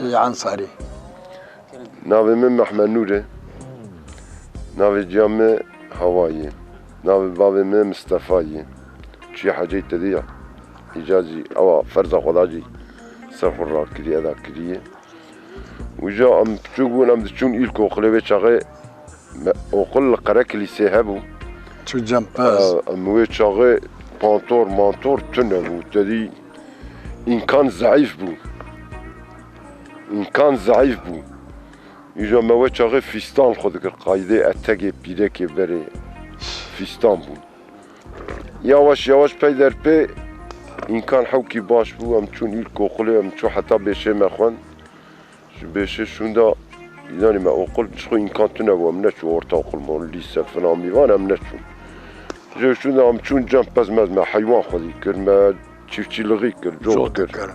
عنصري ناوي من محمد نوري ناوي جامع هوايي ناوي بابي من مصطفى شي حاجة تديع إجازي أو فرزة خداجي سرخ الرار كدي هذا كديه وجا أم تشوفون أم تشون إلكو خلوي شغي وقل قرك اللي سيهبو شو جمباز أموي شغي بانتور مانتور تنبو تدي إن كان ضعيف بو إن كان ضعيف بو يجا موي شغي فيستان خدك القايدة أتاقي بيدك بري فيستان بو يواش يواش بيدر بي إن كان حوكي باش بو أم تشون إلكو خلوي أم تشو حتى بيشي مخوان بيشي شوندا يعني ما أقول شو إن كان تنبو أم نشو ورتا أقول مول ليسا فنا ميوان أم نشو جو شوندا أم تشون جامباز ما حيوان خدي كر ما تشيفتي لغي كر جو كر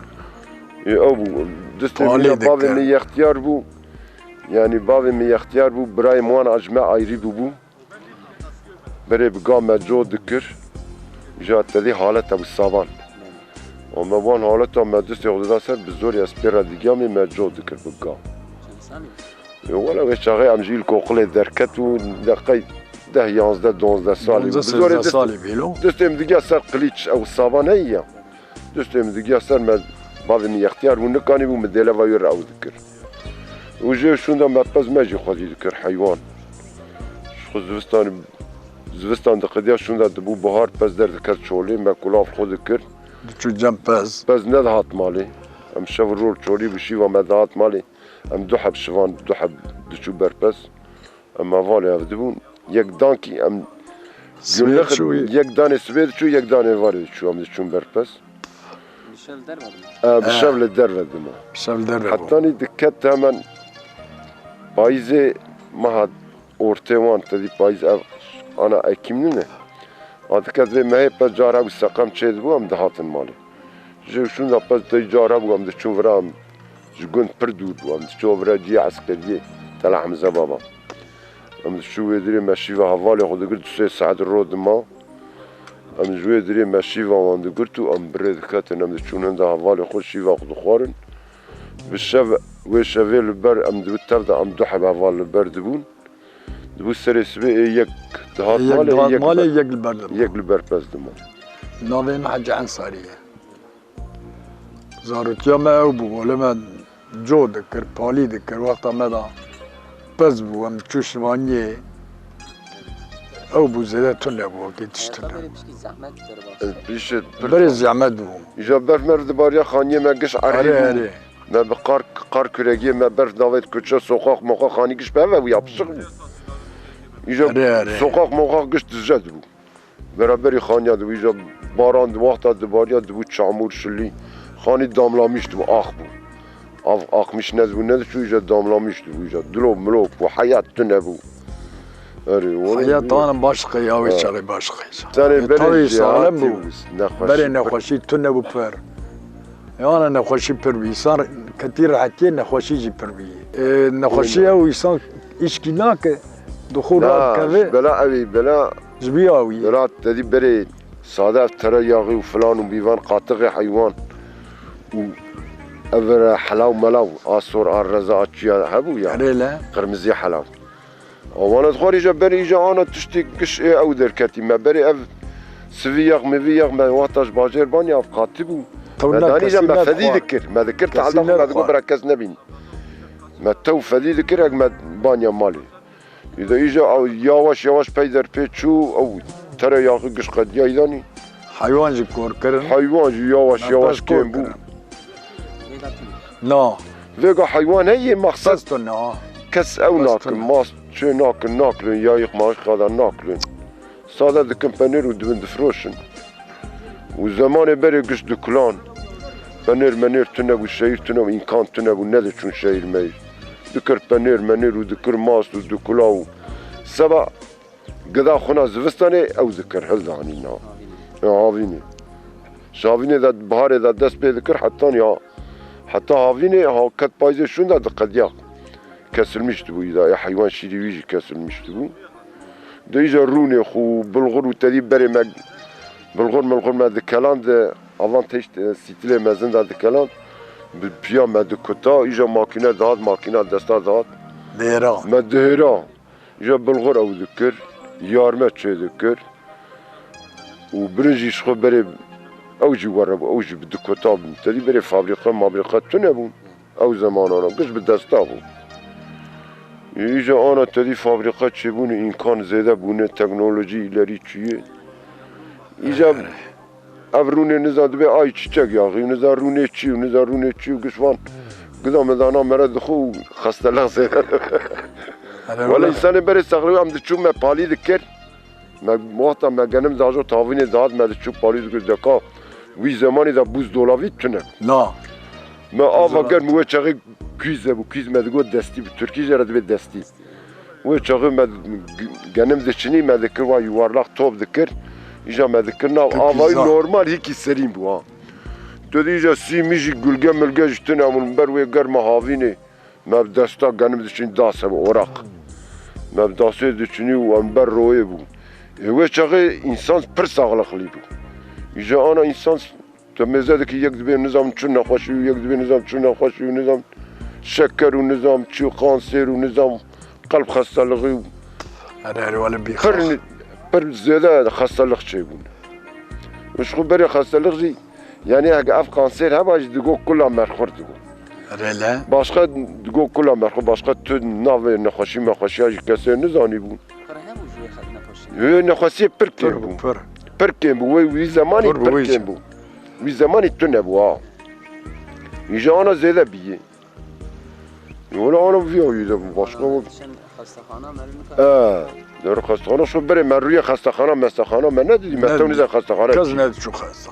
يا أبو دستي بابي مي اختيار بو يعني بابي مي اختيار بو براي موان أجمع أيري بو بري بقام جو دكر جات تدي حالته بالصابان وما وان حالته ما دستي غدا سر بزور يسبيرا ديجامي ما جو دكر بقام ولا وشاغي ام جيل كوقلي دركتو دقي ده 11 12 سالي بزور سالي بيلو دستم ديجا سر قليتش او الصابان هي دستم ديجا سر ما بعض من اختيار ونكاني بو مديلا فاير او ذكر وجو شوندا ما باز ماجي خدي ذكر حيوان شو زوستان دقديا شوندا دبو بهار باز در ذكر شولي ما كلاف خود ذكر شو جمباز باز ندهات مالي ام شاف الرول شولي بشي وما دهات مالي ام دوحب شوان دوحب دشو بربس اما فالي افدبون يك دانكي ام يك داني سويد شو يك داني فالي شو ام دشو بربس بشاف للدرب دما بشاف للدرب حتاني دكت همان بايزي مهد اورتوان تدي بايز انا اكيمنونه اتكت في مهي بجارا وسقم تشيد بو ام دهاتن مالي جو شون دا باز تجارا بو ام دشو فرام جگون پردود و ام شو برادی عسکری تلا حمزه بابا ام شو يدري ماشي و حوالی خود قلت 3 ساعت رود ما ام جو يدري ماشي و اند قلت ام برد كاتن ام شون هند حوالی خود شي و خود خورن بالشف و شفي البر ام دو تبدا ام دو حب حوال البر دبون دبو سر سبي يك دهات مالي يك البر يك البر بس دما ناوين حج عنصريه زارتيا ما أبو ولما جو ذكر بالي ذكر وقت ماذا بس بو أم تشوش وانيه أبو زيادة تنبو كي تشتنبو بيش بري زعمت بو إجا برف مرد باريا خانية ما قش عريب ما بقار كريجي ما برف ناويت كتشا سوقاق موقع خاني قش بهوا ويا بشغل إجا سوقاق موقع قش تزجد بو برابري خانية دو إجا باران وقتا دباريا دبو تشامور شلي خاني داملامیش تو آخ بو آخ میش نزبو ندشو ایجا داملامیش تو ایجا دلو ملوک و حیات تو نبو حیات آنم باشقه یاوی چاقی باشقه تاني بري سالم بو بري نخوشی تو نبو پر یانا نخوشی پر بی انسان كتير حتى نخوشی جی پر بی نخوشی او انسان ایشکی ناکه دخولات كذا بلا أبي بلا جبياوي بلا تدي بري صادف ترى ياغي وفلان وبيفان قاطغي حيوان أفر حلاو ملاو آسور الرزا أشيا هبو يعني لا قرمزي حلاو وانا تخوري جا بري جا أنا تشتي كش إيه أو دركتي ما بري أف سفياغ مفياغ ما واتاش باجير بانيا قاتبو ما داني جا ما فدي ذكر ما ذكرت على الله ما تقول بركز نبين ما تو فدي ذكر ما بانيا مالي إذا إجا أو يواش بيدر بيتشو أو ترى ياغي قش قد يايداني حيوان جي كور كرن حيوان جي يواش كيم بو لا فيجا حيوان هي مقصد نا كس او ناكل ماس شو ناكل يايق ماش قادر ناكل صادة دكن بانير ودبن دفروشن وزمان بري قش دكلان بانير منير تنب والشاير تنب إن كان تنب وندى شون شاير ماير دكر بانير منير ودكر ماس ودكلاو سبع قدا خنا زفستاني او ذكر هلداني نا هاويني شاويني ذا بهار ذا دست بذكر حتى هاويني ها كت بايزه شون ذا قديا كسلمش تبو إذا حيوان شيري ويجي كسلمش تبو ده إجا روني خو بالغر وتديب بري ما بالغر ما ذكلان ده أفانتيج ستيلي مازن ذا ذكلان بیا مدکتا ایجا ماکینه داد ماکینه دستا داد دیرا مدهرا ایجا بلغور او دکر یارمه چه دکر و برنجیش خو بره اوجی ورب اوجی بدکتا بون تدی بره فابریقه مابریقه تو نبون او زمان آنا گش به دستا بون ایجا آنا تدی فابریقه چه بونه امکان زیده بونه تکنولوژی ایلری چیه ایجا افرونه نزاد به آی چیچک یاقی نزار رونه چی و نزار رونه چی و گشوان گذام دانا مرد خو خسته لغزه ولی انسان بره سقلو هم دچوم ما پالی دکر وقتا ما گنم داجو تاوین داد ما دچوم پالی دکر دکا وی زمانی دا بوز دولاوی تونه نه ما آوا گر موه چاقی کیزه بو کیز ما دگو دستی بو ترکی جرد به دستی موه چاقی ما گنم دچنی ما دکر و یوارلاق توب دکر ایجا ما دکر ناو آوای نورمال هیکی سرین بو ها تو دیجا سی میجی گلگه ملگه جتن همون بر وی گر ما هاوینه ما دستا گنم دچنی داسه بو اوراق ما داسه دچنی و انبر روی بو وی چاقی انسان پر ساغلقلی بو ایجا آنا انسان تمیزه که یک دبیر نظام چون نخوشی و یک دبیر نظام چون نخوشی و نظام شکر و نظام چو قانسر و نظام قلب خستالغی و اره ولی بیخواه پر زیاده خستالغ چه بون وش خو بری خستالغ جی یعنی اگه اف قانسر هم باش دگو کلا مرخور دگو اره لا باشقا دگو کلا مرخور باشقا تو ناوه نخوشی مخوشی هاش کسی نزانی بون نخوشی پر کن بون پر کن بون وی زمانی پر کن بون وی زمانی تو نبو ها ایجا آنا زیده بیه ولی آنا ویاییده بون باشقا خستخانه عمل میکنه داره خستخانه شو بره من روی خستخانه مستخانه من ندیدی من تو نیزه خستخانه کز ندید شو خسته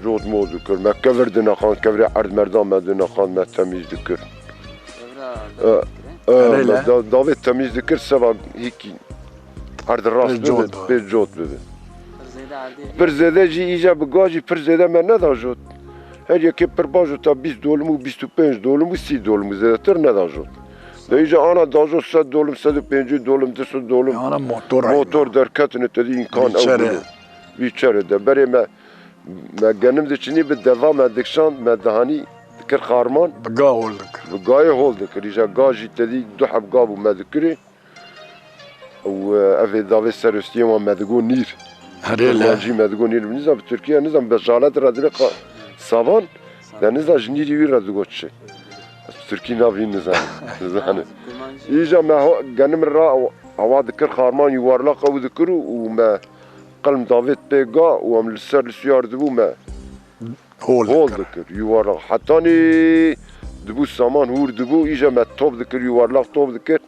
جود مو دکر ما کفر دنخان کفر عرض مردان ما دنخان ما تمیز دکر داوید تمیز دکر سبا هیکی عرض راست ببین پر جود ببین پر زده جی ایجا بگاجی پر زده من ندا جود هر یکی پر باجو تا 20 دولمو 25 دولمو 30 دولمو زده تر ندا جود دا ایجا آنا داجو 100 دولم 150 دولم 200 دولم آنا موتور در کتنه تدی این کان او بیچاره ده بری ما گنم دچنی به دوام دکشان ما دهانی دکر خارمان بگاه هول دکر بگاه هول دکر ایجا گاجی تدی دو حب گابو ما دکری و اوه داوی سرستی ما مدگو نیر اره لا گاجی مدگو نیر نظام ترکیه نظام بجالت را دره سابان ده نظام جنیری وی را دگو چه ترکی ناوی نظام ایجا ما گنم را هوا دکر خارمان یوارلاق او دکرو و ما قلم داوید بگا و هم لسر لسیار دبو ما هول دکر یوارلاق حتی نی دبو سامان هور دبو ایجا ما توب دکر یوارلاق توب دکر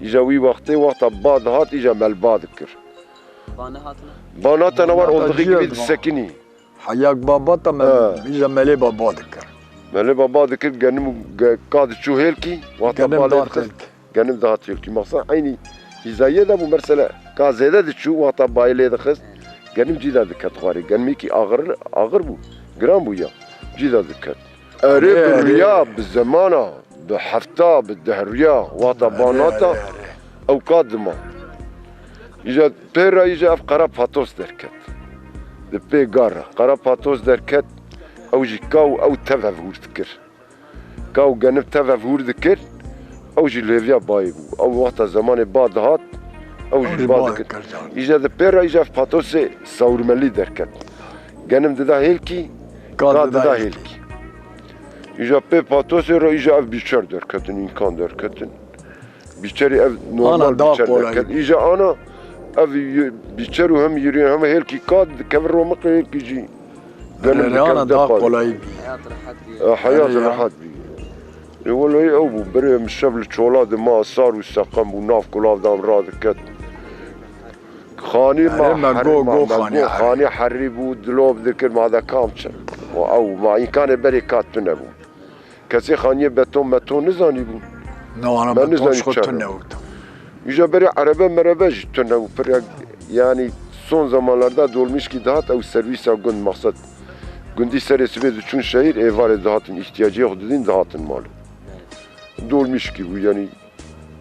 ایجا وی وقتا باد هات ایجا مل باد دکر بانه هاتنا وار اولدقی بید سکنی حیاک بابا تا ایجا ملی بابا دکر ملی بابا دکر گنم قاد چو هیلکی وقتا بالی دکر گنم دهات هیلکی مقصد عینی هزایه ده بو مرسله که زیده ده چو وقتا بایلی ده خست گنم جیده دکت خواری گنمی که آغر بو گرام بو یا جیده دکت اره بریا بزمانا بحفتا بدهریا وقتا باناتا اوقات دما ایجا پیرا ایجا اف قرا پاتوس درکت ده پی گاره قرا پاتوس درکت او جی کاو او تفف هور دکر کاو گنم تفف هور دکر او جی لیویا بای بو او وقت زمان باد هات او جی باد دکر ایجا ده پیرا ایجا اف پاتوس ساورملی درکت گنم ددا هیلکی کاد ددا هیلکی ایجا پی پاتوس رو ایجا اف بیچر درکتن امکان درکتن بیچری اف نورمال بیچر درکت ایجا آنا اف بیچر و هم یورین هم هیلکی کاد کفر رو مقل هیلکی جی انا دا قولای بی حیات راحت بی والله او بو بره مشبل چولاد ما صار و سقم و ناف کلاف دام را دکت خانی ما خانی خانی حری بود دلوب دکر ما دا کام چن او ما امکان بری کات تو نبود کسی خانیه بتون نزانی بود نه انا من بتونش نزدیک خود چرا؟ نبودم اینجا بری عربه مربه جی تو نبود yani son zamanlarda dolmuş ki daha o servis gün maksat gündi serisi ve üçün şehir evare dağıtın ihtiyacı yok dedin dağıtın malı. Dolmuş ki bu yani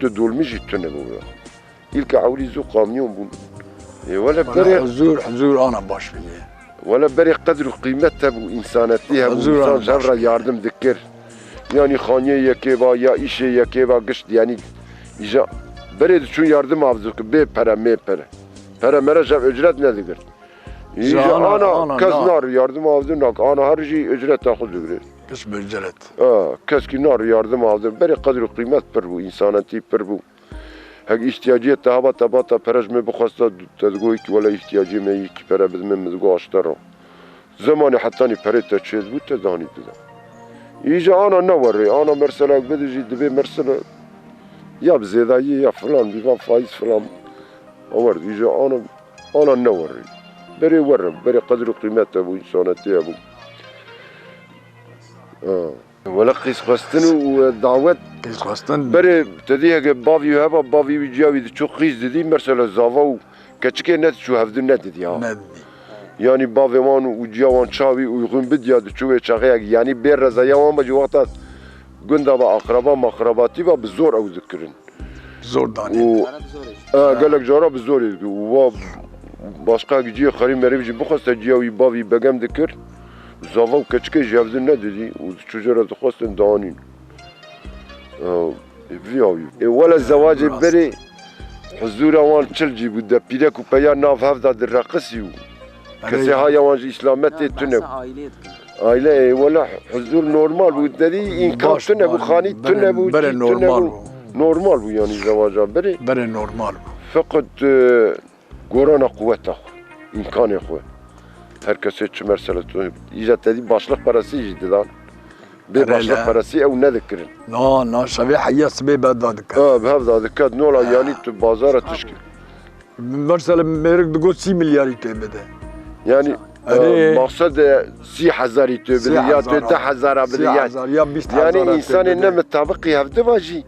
de dolmuş itene bu ya. İlk avrizu kamyon bu. Valla ولا beri حزور انا باش فيه valla beri kadru kıymet bu insaneti bu Hazır insan anlamış. şevra yardım dikir. Yani khaniye yekeva ya işe yekeva gışt yani ija beri üçün yardım avzuk be para me para. Para mera şev ücret ne dikir? İja ana kız nar yardım avzun nak ana her şey ücret takıl dikir. اسم الجلد Kız ki nar yardım avzun beri kadru kıymet per bu insaneti per bu. Hek ihtiyacı tahaba tabata peraj me bukhasta tadgoy ki valla ihtiyacı me ki para bizim mezgo aştara. Zamanı hatta ni para taçez bu tadani dedi. İyice ana ne var? Ana mesela bedeci dibe mesela ya zedayı ya falan bir faiz falan. O var. İyice ana ne var? Beri var. Beri kadru kıymeti bu insaneti bu. Valla kıskastını davet كيس خاصة beri dediği gibi bavi hava bavi vicavi çok kız dedi mesela zavav keçike net şu havdun net dedi ya. ندي Yani baveman ucavan çavi uygun bidya düşüve çağıya yani bir razayavan bacı vaktat gündaba akraba makrabati ve zor av zikrin. زور داني O Arap zor iş. galak jara zor idi. O başka gücü xarim merici bu xasta ciyavi bavi begem dikir. Zavav keçike javdun net dedi. O çocuklara da xastan danin. Viyavi. Valla zavacı beri حضور وان چلجی بود ده پیره کو پیا ناف هفته در رقصی و کسی های وانج اسلامت تونه Aile etkin. aile ولا حضور normal بود dedi imkan tune bu khani tune bu بره نورمال normal bu yani zavaca beri بره نورمال fakat gorana kuvvet imkanı xwe herkese çmerselet icet dedi başlık parası idi lan bir başlık parası ev ne dikirin لا لا شبيه حيا سبي بدادك بهذا دكات نولا yani bazara tışkil مثلا ميرك تقول 6 مليار يتبدا yani Hani- maksad 3000 tövbe ya 4000 bile يا 20 yani insan ne mutabık yaptı vacı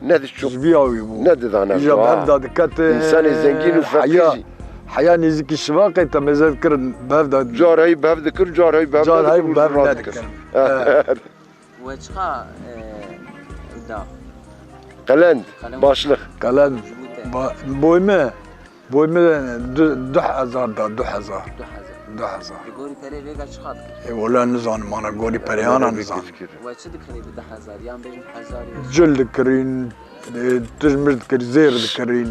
ne de çok شبيه ويبو ne de ana يجا بهبدا دكات insan zengin ve fakir حيا نزيك الشواقي تم ذكر بهبدا carayı bevde kır carayı bevde جار هاي بهبدا ذكر Ve çıka da. kalend başlık كلام بويمه بويمه 2000 دا 2000 Duhaza. 2000 Gori pere vega çıkat. ولا نزان مانا قولي بريانا نزان Ve çıdı kırı bir daha hazar. Yan benim hazar. جل ذكرين تجمر ذكر زير ذكرين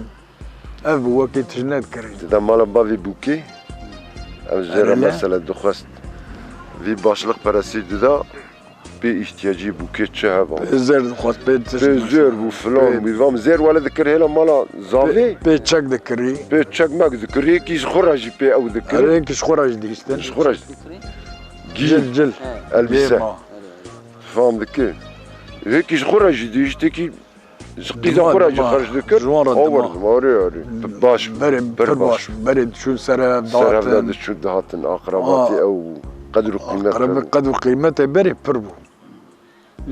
اف وكي تجنات كرين da mala bavi buki ev zera Öyle. mesela dukhast vi başlık parası da bir ihtiyacı buki çehaba زير خواست بيت Zer bu falan bir vam zer wala dikir hela mala zavi بيت شك ذكري pe çakmak dikir ki khuraj pe ev dikir رينك شخورج ديستن khuraj جل جل elbise بيما fam dikir ki khuraj di işte ki Qiza khuraj kharj dikir Jwara over ori baş برم برباش برد شو سراب serhavda داتن şu dağıtın akrabati ev kadru kıymet قرب قدر قيمته بري بربو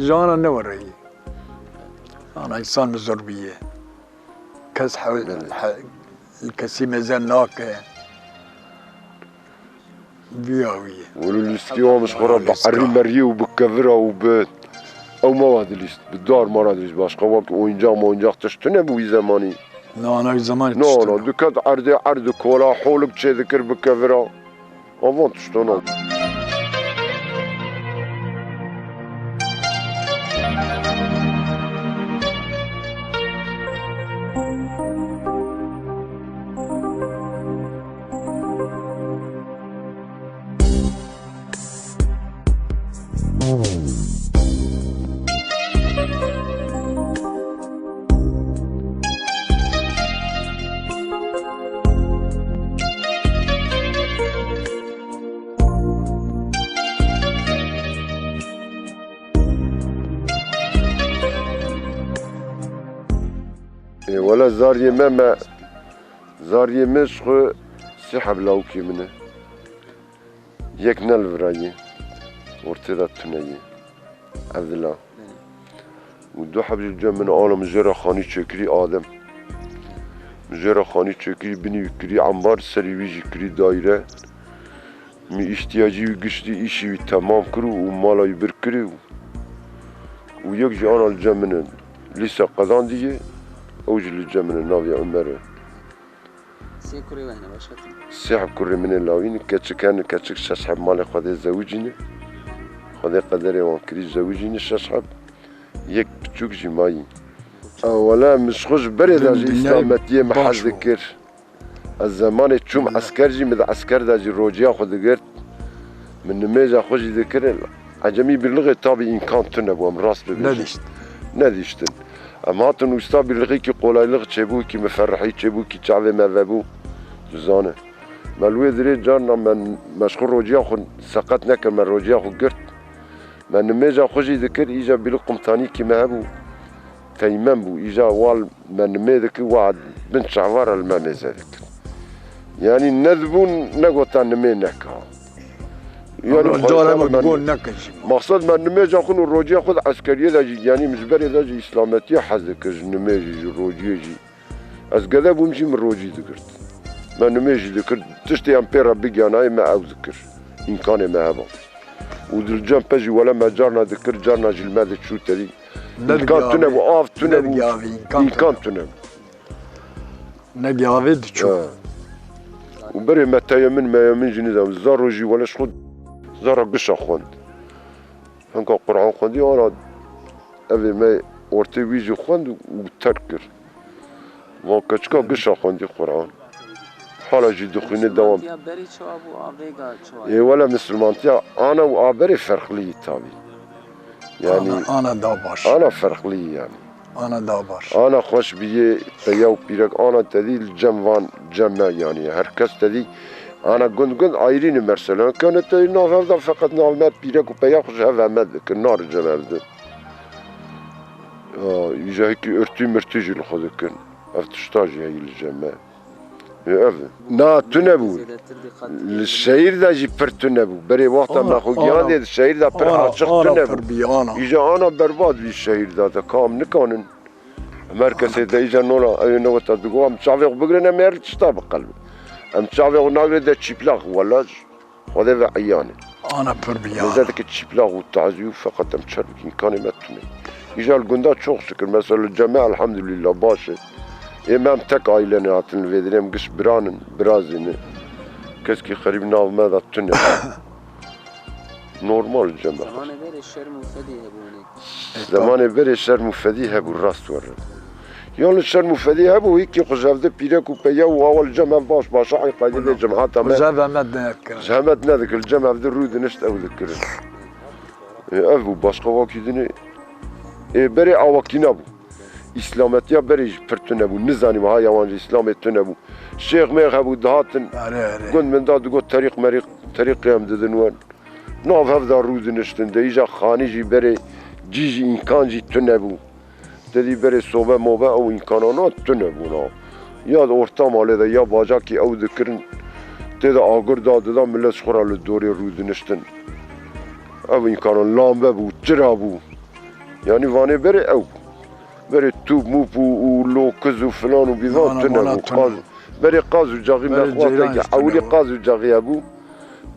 جانا نوري انا انسان مزربيه كسح الكسي مازال ناك بياوية وللسكي ومش خراب بحري مريه وبكفرة وبيت او مواد ليست بالدار مراد ليست başka vakit oyuncak tıştı bu zamani لا انا زمان no dükkat ardı kola holuk çedikir bükevra avant tıştı no ولا زار يمام زار يمش سحب لوكي منه يك نلفراي ورتدا تنيي عبد الله ودو حبل الجم من عالم جرا خاني شكري آدم جرا خاني شكري بني كري عمار سريويجي كري دايرة مي احتياجي وقشتي إشي تمام كرو ومالا يبر كرو ويك جي أنا الجم من لسه قضان دي أوجه الجم من ناوي عمره سي كوري وهنا باشكتن سحب كري من اللاوين كاتشك شسحب مالي خذي زوجيني خذي قدري وانكري زوجيني شسحب يك بتشوك جي ماي ولا مش خوش بري داجي إسلامتية محل ذكر الزمان تشوم عسكر جي مد عسكر داجي روجيا خذ ذكرت من نميجا خوش ذكر عجمي باللغة طابي إن كان تنبو أم راس ببيش نديشتن أما هاتن وستا باللغة كي قولاي لغة تشيبو كي مفرحي تشيبو كي تعبي مذابو زانه مالوي دري جارنا من مشغول روجيا خو سقط نكر من روجيا خو قرت من نميجا خوشي ذكر إيجا بلقم تاني كي مهبو تيمم بو إيجا وال من نمي ذكر وعد بنت شعوار المامي ذكر يعني نذبون نقوطان نمي نكا يعني مقصد من نميجا خو روجيا خو عسكرية داجي يعني مجبري داجي إسلامتية حذكر نميجي روجيا جي أزقذا بومشي من روجي ذكرت ما نميجي ذكر تشتي امبيرا بيجاناي ما او ذكر ان كان ما هبا ودرجان بجي ولا ما جارنا ذكر جارنا جلماد شو تري ان كان تنبو اف تنبو ان كان تنبو نبي عفيد تشوف وبري ما تيمن ما يمن جنيدا زارو جي ولا شخد زارا قشا خوند هنكا قرآن خوندي انا ابي ما ورتي ويجي خوند وتركر ما كتشكا قشا خوندي قرآن حالا جي دخيني دوام ولا مسلمانتيا انا وابري فرق لي تابي يعني انا داباش انا فرق لي يعني انا داباش انا خوش بيه بياو بيرك انا تدي الجموان جمع يعني هركس تدي انا قند عايرين مرسلا كانت نافذ فقط نعمل بيرك وبيا خوش هذا مد النار الجمع ده يجي هيك ارتي مرتجي الخذكن افتشتاجي هي الجمع نا تنبو الشهير دا جي بر تنبو بري وقتا ما خوكيان دي الشهير دا بر عاشق تنبو إجا أنا برباد بي الشهير دا كام نكانن مركزي دا إجا نولا أي نوتا دقو أم تشعفيق بقرنا مير تشتا بقلب أم تشعفيق ناقر دا تشيبلاغ ولاج وذا عياني أنا بربيانا لذلك تشيبلاغ والتعزيو فقط أم تشربك إن كان ما تنبو إجا القندات شوق شكر مثلا الجماعة الحمد لله باشا امام تك عائلة هاتن الفيدريم قش برانن برازين كسكي خريب ناو ماذا تنه نورمال الجماعة زمان بير الشر مفدي هبونك زمان بير الشر مفدي هبو الراست ورد يعني الشر مفدي هبو هيك خجافده بيرك وبيا واول جمع باش باشا قاعدين الجماعات ما زعمت نذكر زعمت نذكر الجمع في الرود نشت او ذكر ابو باش قواكيدني بري عواكينابو إسلامتيا بريج برتنبو نزاني هاي يوانج إسلام تنبو الشيخ ميغ هبو دهاتن قلت من داد قلت طريق قيام ددنوان ناف هفدا رود نشتن ديجا خاني جي بري جيجي إنكان جي تنبو ددي بري صوبة موبة أو إنكانانات تنبو ناف ياد أورتام على دا يا باجاكي أو ذكرن تدا آگر دا ملت شخورا لدوري رود نشتن أو إنكانان لامبه بو جرابو يعني واني بري أو بري توب موب ولوكز وفلان وبيضان تنبو قاز بري قازو جاغي مخواتي حولي قازو جاغي ابو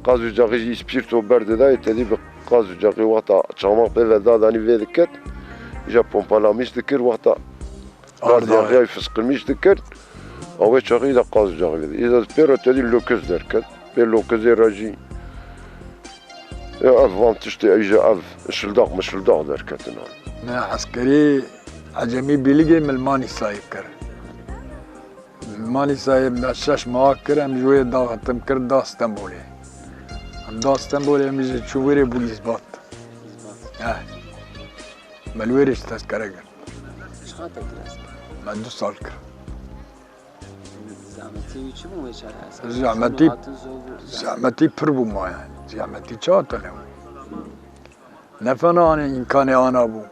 قازو جاغي سبيرتو برد دا يتدي بقازو جاغي وقتا شامان بيفا داداني في ذكر جا بومبالا مش ذكر وقتا برد جاغي يفسق مش ذكر اوه جاغي دا قازو جاغي اذا بيرو تدي لوكز دركت بير لوكز راجي اف وان تشتي ايجا اف شلداق مش شلداق دركت انا عسكري عجمي بيلقي من الماني سايب كر الماني سايب الشاش مواكر ام جوية ضاغطم كر دا اسطنبولي ام دا اسطنبولي ام يجي تشوفيري بوليس بات مالويريش تذكرة كر شخاتك راسك ما 2 سال كر زعمتي ويشمو ويشار حسن زعمتي بربو ما يعني زعمتي شاتنا نفنا أنا إمكاني أنا أبو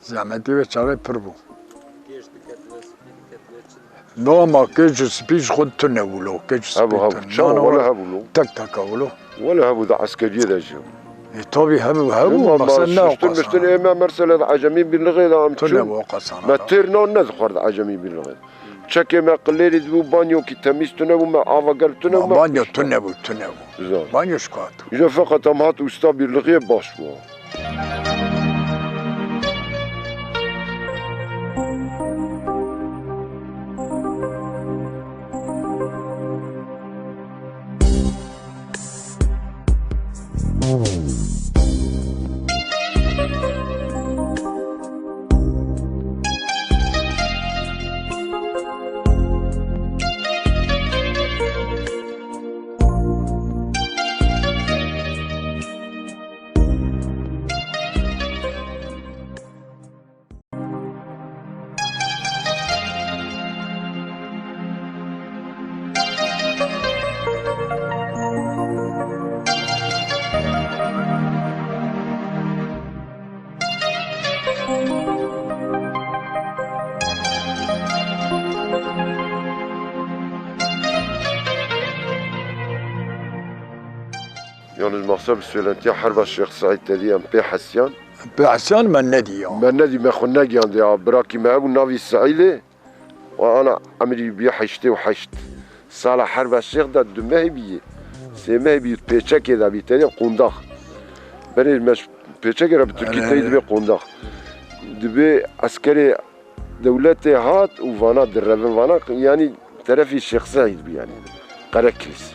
زعمتي وشاغي بربو نو ما كيج سبيش خد تناولو كيج هبو سبيش شو ولا هبو تك تك اولو ولا هبو ذا عسكرية ذا جو طبي هبو مرسلنا مشتن إما مرسل عجمي باللغة ذا عم تناو تشوف قصانا ما تيرنا نذكر ذا عجمي باللغة شكل ما قليل ذو بانيو كي تميز تناو ما عافا قال تناو ما بانيو تناو زين بانيو شكاتو إذا فقط هم هات أستاذ باللغة باش بوا يعني المقصد بالسؤال حرب الشيخ سعيد تدي أم بي حسيان بحسان من نادي ما نادي ما خلنا عندي براكي ما أبو نافي السعيدة وأنا عمري بيا حشتي وحشت صالح حرب الشيخ ده ما هي بيه سما هي بيه بيتشا كذا بيتاني قنداق بري مش بيتشا كذا بتركي تاني دبي قنداق دبي عسكري دولتي هات وفانا دربن فانا يعني طرفي الشيخ سعيد يعني قركلس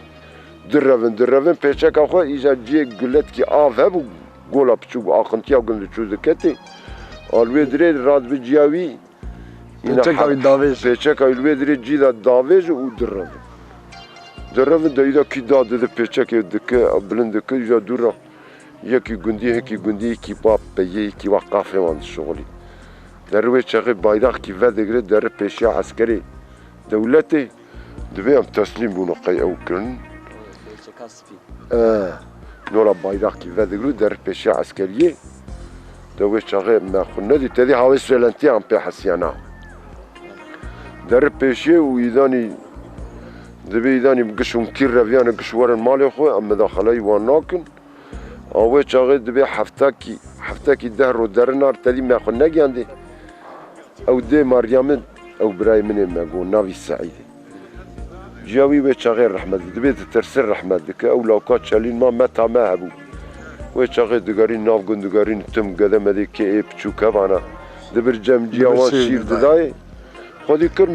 دربن بيتشا كأخو إذا جي قلت كي هبو قولا بتشوف آخنتيا وقلت شو ذكتي الويدري راد بجياوي بيتشكا بالدافيج بيتشكا الويدري جيدا دافيج دربن دا إذا كي داد ده بيتشكا دكا بلند كي إذا دورا يكي جندي كي باب بيجي كي وقافه وان شغلي دروي شغل بايداخ كي فدقر در بيشيا عسكري دولتي دبي أم تسليم بنقي أو كن نورا بايداخ كي فدقر در بيشيا عسكريه دوي شغل ما خلنا دي تدي هاوي سلنتي أم بحسيانا در بيشي ويداني دبي يداني بقشون كير رفيان قشوار المالي خو أم داخلي واناكن أول شغل دبي حفتاكي دهر ودر نار تدي ما خلنا عندي أو دي مريم أو براي من ما قول نافي السعيدة جاوي وشغل رحمة دبي ترسل رحمة دك أو لو كات شالين ما متى ما أبو وشغل دقارين ناف قن دقارين تم قدم هذيك كي بتشو كبانا دبر جم جوان شير داي خدي كر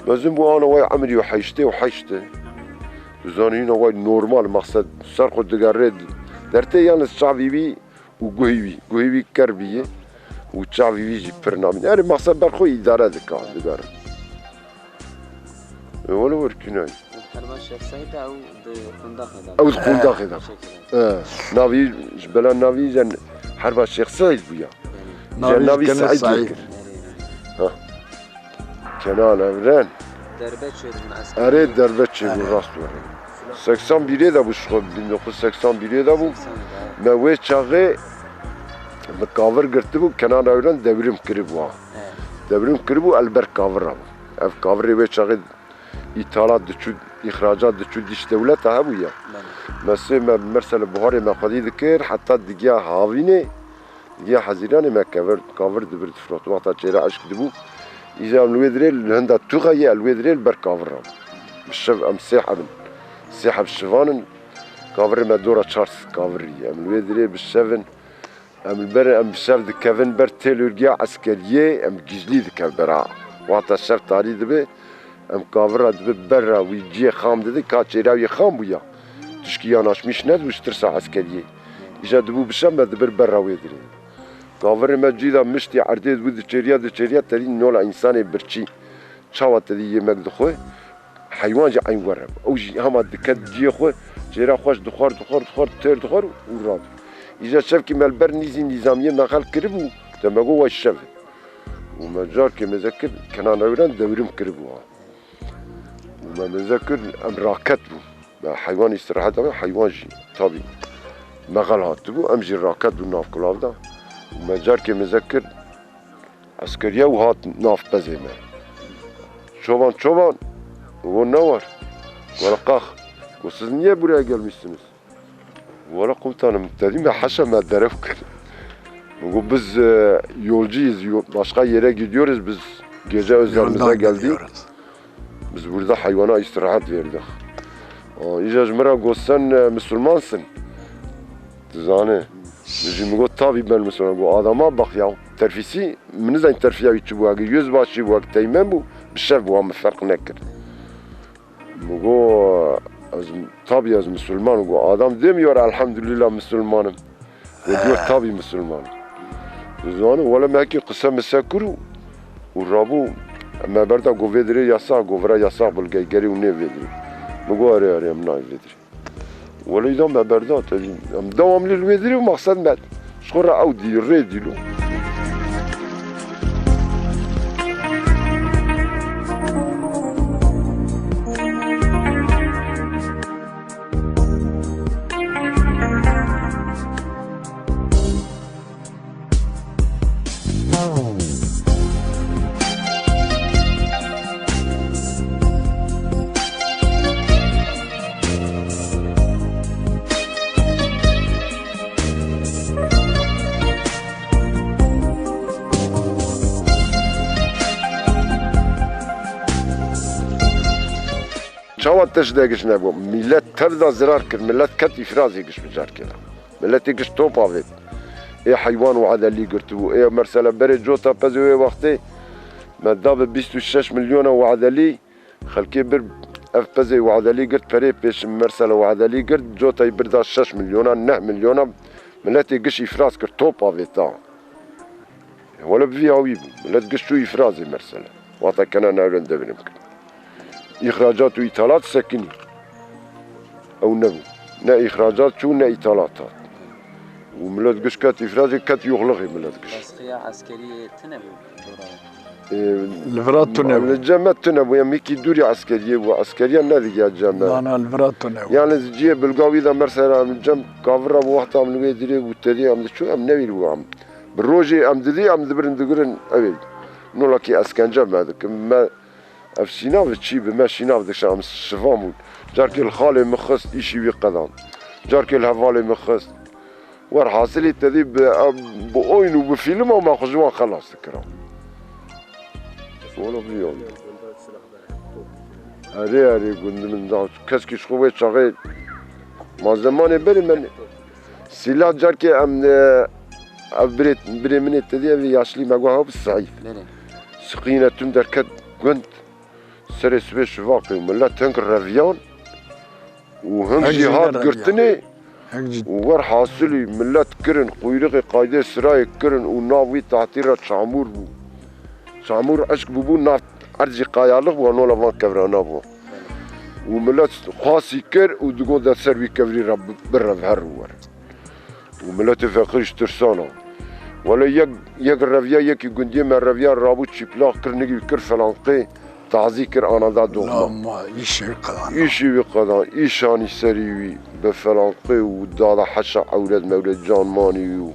مزنبو أنا واي عمري وحشته زانين واي نورمال مقصد سرق دقارين درتي يعني الشعبي بي وقهيبي كربيه وشعبي بيجي برنامج يعني مقصد برخو إدارة دقار ولا وركناي حرب الشيخ سعيد أو القنداق هذا نافي جبل نافي جن حرب الشيخ سعيد بيا نافي سعيد ها كنال أمران دربت شد من عسكري أريد دربت شد من راس ورين 81 ده بشخو 1981 ده بو ما ويش شغل مكافر قرتبو كنال أمران دبرم كربو البر كافر رابو اف كافر ويش شغل إيطالات دشود إخراجات دشود ديش دولتها هبويا مثلا مرسل بهاري ما قدي ذكر حتى دقيا هاوينه دقيا حزيرانه ما كافر دبرت فرات وقت شيرا عشق دبو إذا الويدريل هندا تغيي الويدريل بر كافر بالشف أم سحب الشفان كافر ما دورة تشارلز كافري أم الويدريل بالشفن أم البر أم بالشف دكافن بر تيلورجيا عسكرية أم جزلي دكافرا وقت الشف تاري دبي ام کاورا دبی برا ویجی خام دادی کاتشیراوی خام بویا تشکیاناش میش ند وش ترس عسکریه ایجا دبو بشم دبر برا ویدری کاور مجیدا مشتی عردید بود دچریا تری نولا انسان برچی چاوات تری yemek دخوه حیوان جا عین ورم اوجی هما دکت جی خو چرا خوش دخور تر دخور وراد ایجا شف کی ملبر نظامیه نقل کربو دمگو وش شف ومجار که مذکر کنان اوران دورم کربو وما مذكر ام راكت بو حيوان استراحت بو حيوان جي طبي مغل هات بو ام جي راكت بو ناف كلاودا وما جار كي مذكر عسكريه وهات ناف بزيمه çoban o ne var? Valla kalk. O siz niye buraya gelmişsiniz? Valla komutanım dedim ya haşa meddere fıkır. Biz yolcuyuz, başka yere gidiyoruz, biz gece özelimize geldik. Biz burada hayvana istirahat verdik. İyice cmira sen Müslümansın. Zane. Bizim tabi ben Müslüman. Bu adama bak ya, terfisi, minizan terfiye içi bu agi, yüzbaşı bu agi, teğmen bu, bir şey bu ama fark nekir. Bu tabi az Müslüman bu adam demiyor elhamdülillah Müslümanım. Diyor tabi Müslümanım. Zane valla meki kısa mesakuru. Urabu ama berda govediri yasak, govra yasak bulgay geri u ne vediri. Mugo arayam na vediri. Valla idam berda tabi. Am devamlı vediri maksat med. Sonra audi redilo. Çavat teşdegiş ne bu? Millet tevda zirar kır, millet ket ifraz yegiş bicar kela. Millet yegiş top avet. Hayvan ve adali girtu. Mesela beri cota pezüye vakti. Meddab 26 milyon ve adali. Halki bir ev pezüye ve adali girt peri peş mesela ve adali girt. Cota birda 6 milyon, 9 milyon. Millet yegiş ifraz kır top avet ta. Valla bir avi bu. Millet giş şu ifrazı mesela. Vata kana nevren devinim kır. İhracat ve ithalat sekini. Ev ne bu? Ne ihracat şu ne ithalatات. وملت قش كات إفرازي كات يغلقي ملت قش. تسخية عسكرية تنبو. الفرات تنبو. الجامعة تنبو يعني كي دوري عسكرية وعسكرية نادي يا جامعة. أنا الفرات تنبو. يعني زجية بالقوي إذا مرسل من جم كافرة بوقت عم نوي دري وتدري عم شو عم نوي الوام. بالروجي عم ددي عم دبرن دقرن أبي. نولا كي أسكنجة ما ذك ما أفسينا بتشي بما سينا بدك عم شفامون. جارك الخالي مخص إشي بقدام. جارك الهفالي مخص. والحاصل التدريب بأوين وبفيلم وما خجوان خلاص الكلام. ولا بيوم. هري قلنا من ده كسكي شخوية شغال. ما زمان بري من سلاح جاركي أم بري من التدريب ياشلي ما جوها بالصعيد. سقينة تندر كد قنت سري سوي شفاقي وملا تنكر رافيان وهم جهاد قرتني. وور حاصلي ملت كرن قويرقي قايدة سراي كرن وناوي تعطيرة شعمور بو شعمور عشق بو نافت أرجي قايالق بو نولا فان كفرانا بو وملت خاصي كر ودقو دا سروي كفري رب برا بهرور وملت فقرش ترسانا ولا يك الرفيا يك يقندي من الرفيا رابو تشيبلاق كر نجي كر فلانقي تعزي كر أنا دا دوغما لا ما إيشي قدان إيشي بقدان إيشاني سريوي بفلانقي ودادا حشا أولاد مولد جان ماني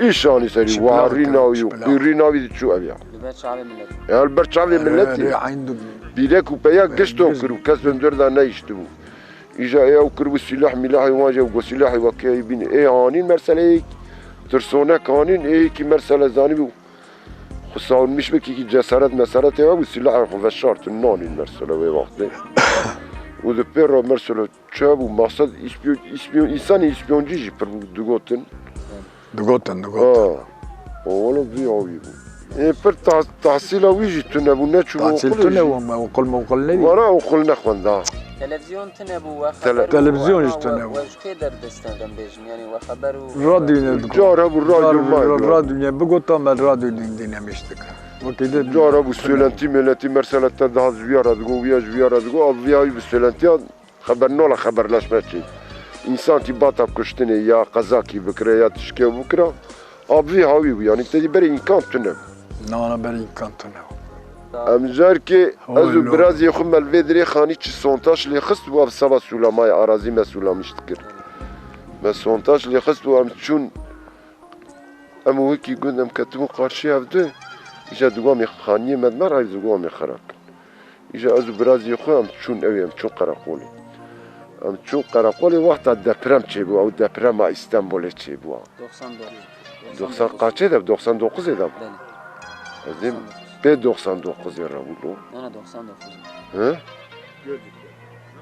إيشاني سري واريناوي وقيريناوي دي شو أبيع البرد شعبي ملتي يعني البرد شعبي ملتي بيلك وبياك قشتو كرو كسبن دردا نيشتو إجا إيه وكرو السلاح ملاحي واجه وسلاحي وكايبين إيه هانين مرسلة ترسونا كانين إيه كي مرسلة زاني بو خصاون مش بكي كي جسارت مسارت إيه والسلاح خفشارت النانين مرسلة وقتين وده بيرا مرسلة شاب ومقصد إسبيون إنسان إسبيونجي پر دقوتن دقوتن ولا بيعوي إيه پر تحصيل ويجي تنبو نتشو تحصيل تنبو وقل موقل نبي ورا وقل نخوان دا تلفزيون تنبو وخبر تلفزيون تنبو وش كدر دستان بيجم يعني وخبر راديو جار ابو الراديو ما الراديو بقطع ما الراديو دينا مشتك وكده جار ابو سولنتي ملتي مرسلة تدها زويارة تقول ويا زويارة تقول أبوياي بسولنتي خبر نولا خبر لاش ماشي إنسان كي باتا بكشتني يا قزاكي بكرة يا تشكي بكرة أبوي هاوي يعني تدي بري إمكان تنب أنا بري إمكان تنب أمجار كي أزو براز يخم الفيدري خاني تش سونتاش اللي خست واب سبا سولاماي أراضي مسؤولة مش تكر ما سونتاش اللي خست وام تشون أم ويكي قلنا مكتبو قارشي هفده إجا دوامي خانية مدمر هاي دوامي خراك ایجا از برازی خو ام چون اوی ام چون قراقولی ام چون قراقولی وقتا دپرم چه بو او دپرم استانبول چه بو 90 قاچه ده 99 ده بله ازیم به 99 را بودو نه 99 ها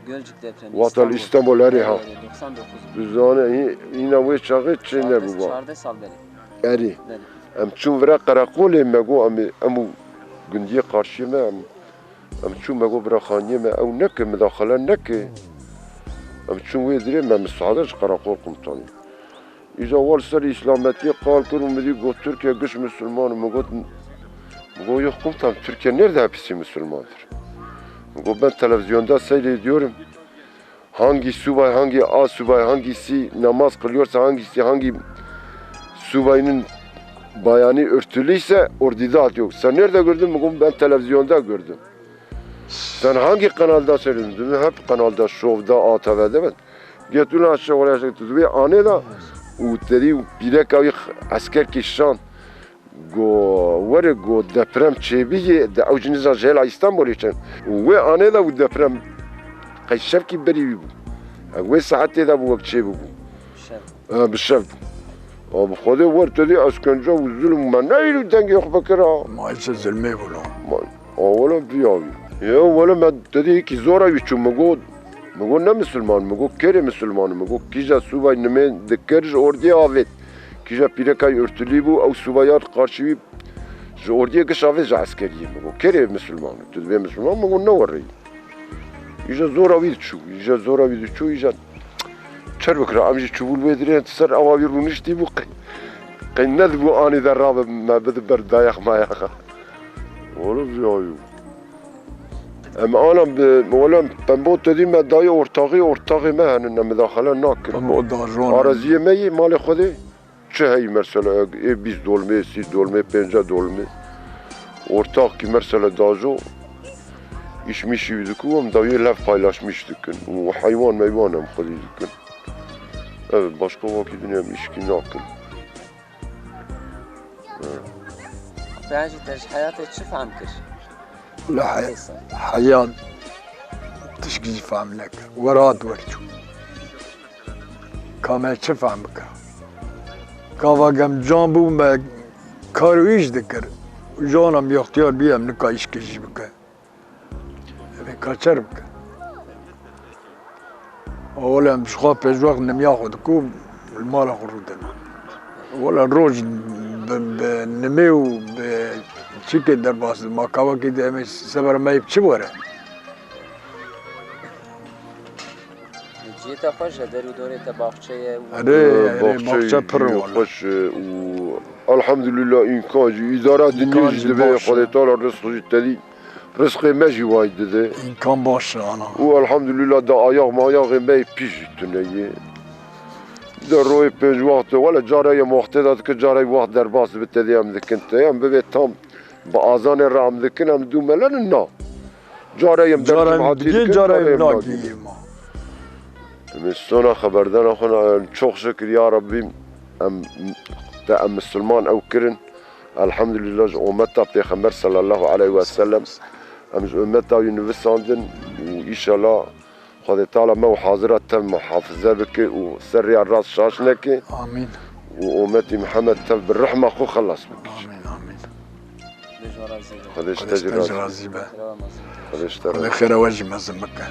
Gölcük depremi واتال استانبول اری ها 99 بزانه اینا وی چاقه چه نبو با 14 sal beri. اری Beri. ام چون ورا قراقولی مگو امو گندی قارشی ما ام چون مگو برا خانیه ما او نکه مداخله نکه ام چون وی دیره ما مساعدش قراقول قمطانی ایجا وال سر اسلامتی قال کنم مدی گو ترکیه گش مسلمان مگو yok komutan Türkiye nerede hepsi Müslümandır? Mego ben televizyonda seyrediyorum. Hangi subay, hangi asubay, hangisi namaz kılıyorsa, hangi subayının bayanı örtülüyse orduda yok. Sen nerede gördün? Mego ben televizyonda gördüm. Sen hangi kanalda seyredin? Hep kanalda, şovda, ATV'de ben. Getirin aşağı oraya aşağı. Ve anne da dedi bilek avi asker kişan go were go deprem çebiye de avcınıza jela İstanbul için. Ve anne da bu deprem kayşef ki beri bu. Ve saatte de bu vakit çebi bu. Şef. Bişef. Abi خدا ورد دی اسکنجا و ظلم من نیرو دنگ یخ بکرا ما ایچه ظلمه بولو اولا بیاوی یا ولی من دیدی کی زوراوی چون مگو نه مسلمان مگو کره مسلمان مگو کیجا subay nime dikeriz orduya avet kیجا پیرکای örtülü bu او subayar karşı ji orduya geç avet ji askeriye mego kere مسلمان تو به مسلمان مگو نه وری ایجا زوراوی چو ایجا چرا بکره امجی چوبول بدرین سر آوی رونش دی بو قیند بو آنی در راب ما بده بر دایخ ما یخا ولو بیایو اما آنم مولا ben bu dediğim ben dayı ortağı mehane medakale nakin. ما داجون Araziye meyi mali خودی چه هی mesela 20 dolme, 30 dolme, 50 dolme. Ortak ki mesela dajo işmişiydik o dayı laf paylaşmıştık. O hayvan meyvanım خودیdik. Evet başka vakit dünyanın işki nakin. Bence hayatı çift amkir. لا حياة تشكي فهم لك وراد ورجو كما تفهم بك كافا قم جنبو ما كارو ايش ذكر جانم يختيار بيهم نكا ايش كيش بك كاتشر بك اولا مش خاف بجواق نم ياخد كوب المال خرودنا ولا الروج بنميو چیکه در باز ما کاوا کی دیم سبر ما چی بوره جیتا خوش داری دوره تا باغچه باغچه پر خوش و الحمدلله این کاجی اداره دنیا جدی خودت تعالی رزق مجی واید ده امکان باشه انا و الحمدلله دا آیاق ما آیاق می پیش تونیه در روی پنج وقت ولی جاره وقت داد که جاره وقت در باز بتدیم دکنته هم ببین تام با آذان رام دکنم دو ملن نه جاره در جماعتی دیگه جاره نگیم مستونا خبردار خنا çok şükür ya Rabbim ام مسلمان او کرن الحمدلله امتا پیغمبر صلی الله علیه و سلم ام امتا یونیورساندن و ان شاء الله خدا تعالی ما حاضرات تم محافظه بك وسري الراس شاشنك امين وامتي محمد تم بالرحمه خو خلص بك امين خدا اشتجر راضي بقى خدا اشتجر خير وجه مزمك